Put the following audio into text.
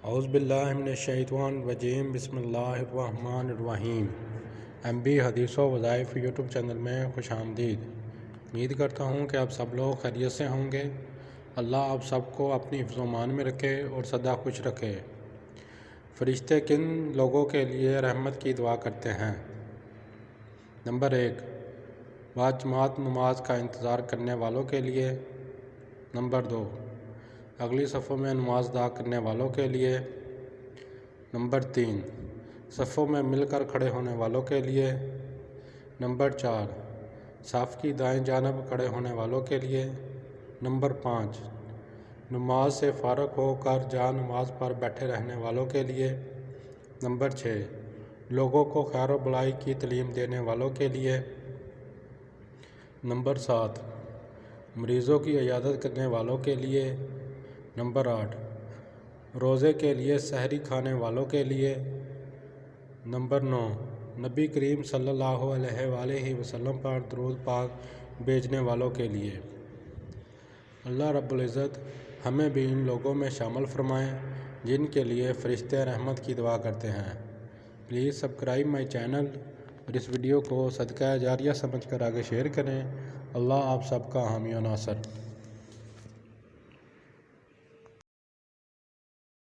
اعوذ باللہ من الشیطان الرجیم بسم اللہ الرحمن الرحیم MB حدیث و وظائف یوٹیوب چینل میں خوش آمدید۔ امید کرتا ہوں کہ آپ سب لوگ خیریت سے ہوں گے۔ اللہ آپ سب کو اپنی حفظ و امان میں رکھے اور سدا خوش رکھے۔ فرشتے کن لوگوں کے لیے رحمت کی دعا کرتے ہیں؟ نمبر 1، باجماعت نماز کا انتظار کرنے والوں کے لیے۔ نمبر 2، اگلی صفوں میں نماز ادا کرنے والوں کے لیے۔ نمبر 3، صفوں میں مل کر کھڑے ہونے والوں کے لیے۔ نمبر 4، صف کی دائیں جانب کھڑے ہونے والوں کے لیے۔ نمبر 5، نماز سے فارغ ہو کر جا نماز پر بیٹھے رہنے والوں کے لیے۔ نمبر 6، لوگوں کو خیر و بھلائی کی تعلیم دینے والوں کے لیے۔ نمبر 7، مریضوں کی عیادت کرنے والوں کے لیے۔ نمبر 8، روزے کے لیے سحری کھانے والوں کے لیے۔ نمبر 9، نبی کریم صلی اللہ علیہ وآلہ وسلم پر درود پاک بھیجنے والوں کے لیے۔ اللہ رب العزت ہمیں بھی ان لوگوں میں شامل فرمائیں جن کے لیے فرشتے رحمت کی دعا کرتے ہیں۔ پلیز سبسکرائب مائی چینل اور اس ویڈیو کو صدقہ جاریہ سمجھ کر آگے شیئر کریں۔ اللہ آپ سب کا حامی و ناصر۔